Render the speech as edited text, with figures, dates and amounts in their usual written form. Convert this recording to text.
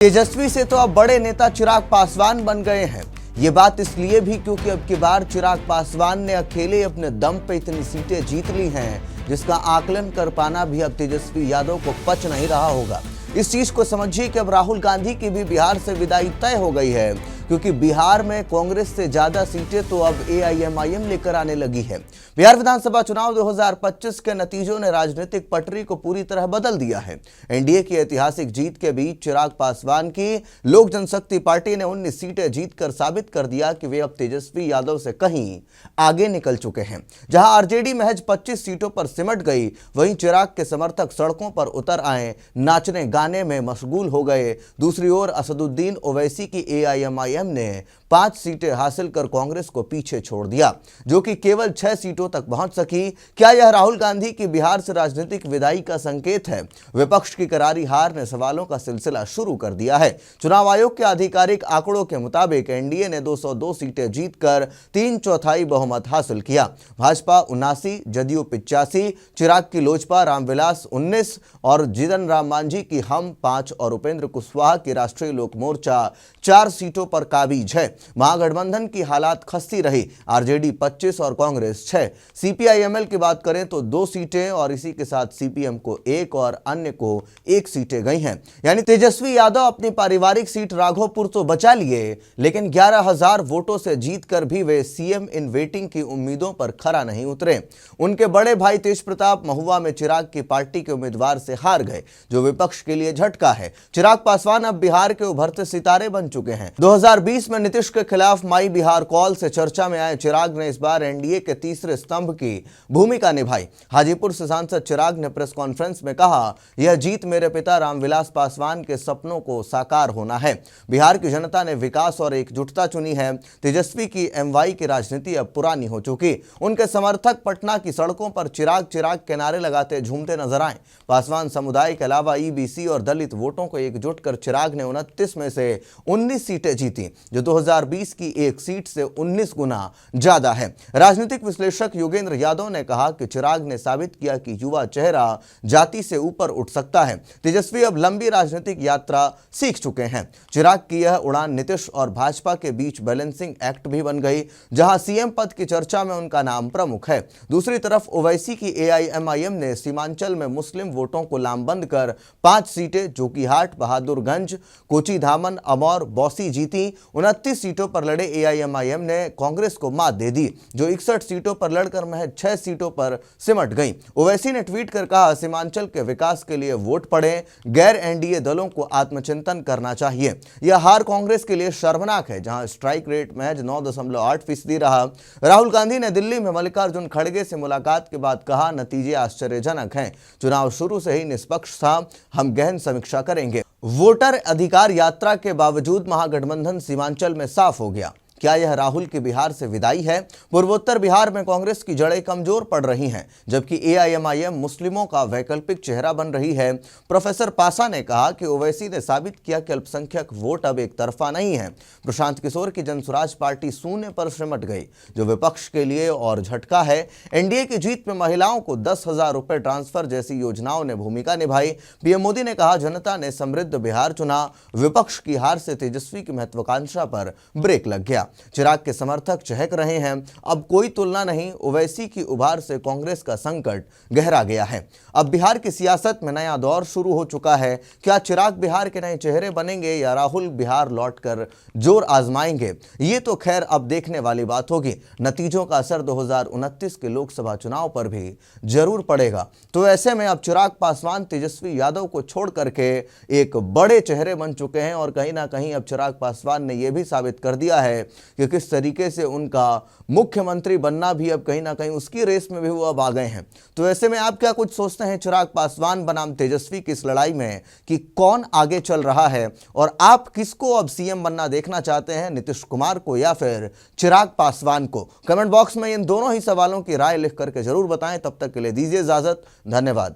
तेजस्वी से तो अब बड़े नेता चिराग पासवान बन गए हैं। ये बात इसलिए भी क्योंकि अब की बार चिराग पासवान ने अकेले अपने दम पे इतनी सीटें जीत ली हैं, जिसका आकलन कर पाना भी अब तेजस्वी यादव को पच नहीं रहा होगा। इस चीज को समझिए कि अब राहुल गांधी की भी बिहार से विदाई तय हो गई है, क्योंकि बिहार में कांग्रेस से ज्यादा सीटें तो अब एआईएमआईएम लेकर आने लगी है। बिहार विधानसभा चुनाव 2025 के नतीजों ने राजनीतिक पटरी को पूरी तरह बदल दिया है। एनडीए की ऐतिहासिक जीत के बीच चिराग पासवान की लोक जनशक्ति पार्टी ने 19 सीटें जीतकर साबित कर दिया कि वे अब तेजस्वी यादव से कहीं आगे निकल चुके हैं। जहां आरजेडी महज 25 सीटों पर सिमट गई, वहीं चिराग के समर्थक सड़कों पर उतर आए, नाचने गाने में मशगूल हो गए। दूसरी ओर असदुद्दीन ओवैसी की एआईएमआईएम ने 5 सीटें हासिल कर कांग्रेस को पीछे छोड़ दिया, जो कि केवल 6 सीटों तक पहुंच सकी। क्या यह राहुल गांधी की बिहार से राजनीतिक विदाई का संकेत है? विपक्ष की करारी हार ने सवालों का सिलसिला शुरू कर दिया है। चुनाव आयोग के आधिकारिक आंकड़ों के मुताबिक एनडीए ने 202 सीटें जीतकर 3/4 बहुमत हासिल किया। भाजपा 79, जदयू 85, चिराग की लोजपा, रामविलास 19 और जितन राम मांझी की हम 5 और उपेंद्र कुशवाहा की राष्ट्रीय लोक मोर्चा 4 सीटों पर काबिज है। महागठबंधन की हालात खस्ती रही, आरजेडी 25 और कांग्रेस 6। सीपीआईएमएल की बात करें तो 2 सीटें और इसी के साथ सीपीएम को 1 और अन्य को 1 सीटें गई हैं। यानी तेजस्वी यादव अपनी पारिवारिक सीट राघोपुर तो बचा लिए, लेकिन 11,000 वोटों से जीतकर भी वे सीएम इन वेटिंग की उम्मीदों पर खरा नहीं उतरे। उनके बड़े भाई तेज प्रताप महुआ में चिराग की पार्टी के उम्मीदवार से हार गए, जो विपक्ष के लिए झटका है। चिराग पासवान अब बिहार के उभरते सितारे बन चुके हैं। 2020 में नीतीश के खिलाफ माई बिहार कॉल से चर्चा में आए चिराग ने इस बार एनडीए के तीसरे स्तंभ की भूमिका निभाई। हाजीपुर से सांसद चिराग ने प्रेस कॉन्फ्रेंस में कहा, यह जीत मेरे पिता रामविलास पासवान के सपनों को साकार होना है। बिहार की जनता ने विकास और एकजुटता चुनी है। तेजस्वी की एमवाई की राजनीति अब पुरानी हो चुकी। उनके समर्थक पटना की सड़कों पर चिराग चिराग के नारे लगाते झूमते नजर आए। पासवान समुदाय के अलावा ईबीसी और दलित वोटों को एकजुट कर चिराग ने 29 में से 19 सीटें जीती, जो 2020 की एक सीट से 19 गुना ज्यादा है। राजनीतिक विश्लेषक योगेंद्र यादव ने कहा कि चिराग ने साबित किया कि युवा चेहरा जाति से ऊपर उठ सकता है। तेजस्वी अब लंबी राजनीतिक यात्रा सीख चुके हैं। चिराग की यह उड़ान नीतीश और भाजपा के बीच बैलेंसिंग एक्ट भी बन गई, जहां सीएम पद की चर्चा में उनका नाम प्रमुख है। दूसरी तरफ ओवैसी की एआईएमआईएम ने सीमांचल में मुस्लिम वोटों को लामबंद कर 5 सीटें जोकीहाट, बहादुरगंज, कोची धामन, अमौर, बौसी जीती। 29 सीटों पर लड़े एआईएमआईएम ने कांग्रेस को मात दे दी, जो 61 सीटों पर लड़कर महज 6 सीटों पर सिमट गई। ओवैसी ने ट्वीट कर कहा, सीमांचल के विकास के लिए वोट पड़े, गैर एनडीए दलों को आत्मचिंतन करना चाहिए। यह हार कांग्रेस के लिए शर्मनाक है, जहां स्ट्राइक रेट महज 9.8% रहा। राहुल गांधी ने दिल्ली में मल्लिकार्जुन खड़गे से मुलाकात के बाद कहा, नतीजे आश्चर्यजनक हैं। चुनाव शुरू से ही निष्पक्ष था, हम गहन समीक्षा करेंगे। वोटर अधिकार यात्रा के बावजूद महागठबंधन सीमांचल में साफ हो गया। क्या यह राहुल की बिहार से विदाई है? पूर्वोत्तर बिहार में कांग्रेस की जड़ें कमजोर पड़ रही हैं, जबकि एआईएमआईएम मुस्लिमों का वैकल्पिक चेहरा बन रही है। प्रोफेसर पासा ने कहा कि ओवैसी ने साबित किया कि अल्पसंख्यक वोट अब एक तरफा नहीं है। प्रशांत किशोर की जनसुराज पार्टी शून्य पर सिमट गई, जो विपक्ष के लिए और झटका है। एनडीए की जीत में महिलाओं को 10,000 रुपए ट्रांसफर जैसी योजनाओं ने भूमिका निभाई। पीएम मोदी ने कहा, जनता ने समृद्ध बिहार चुना। विपक्ष की हार से तेजस्वी की महत्वाकांक्षा पर ब्रेक लग गया। चिराग के समर्थक चहक रहे हैं, अब कोई तुलना नहीं। ओवैसी की उभार से कांग्रेस का संकट गहरा गया है। अब बिहार की सियासत में नया दौर शुरू हो चुका है। क्या चिराग बिहार के नए चेहरे बनेंगे या राहुल बिहार लौटकर जोर आजमाएंगे? ये तो खैर अब देखने वाली बात होगी। नतीजों का असर 2029 के लोकसभा चुनाव पर भी जरूर पड़ेगा। तो ऐसे में अब चिराग पासवान तेजस्वी यादव को छोड़ करके एक बड़े चेहरे बन चुके हैं, और कहीं ना कहीं अब चिराग पासवान ने यह भी साबित कर दिया है कि किस तरीके से उनका मुख्यमंत्री बनना भी अब कहीं ना कहीं उसकी रेस में भी वो अब आ गए हैं। तो ऐसे में आप क्या कुछ सोचते हैं चिराग पासवान बनाम तेजस्वी की इस लड़ाई में, कि कौन आगे चल रहा है, और आप किसको अब सीएम बनना देखना चाहते हैं, नीतीश कुमार को या फिर चिराग पासवान को? कमेंट बॉक्स में इन दोनों ही सवालों की राय लिख करके जरूर बताएं। तब तक के लिए दीजिए इजाजत। धन्यवाद।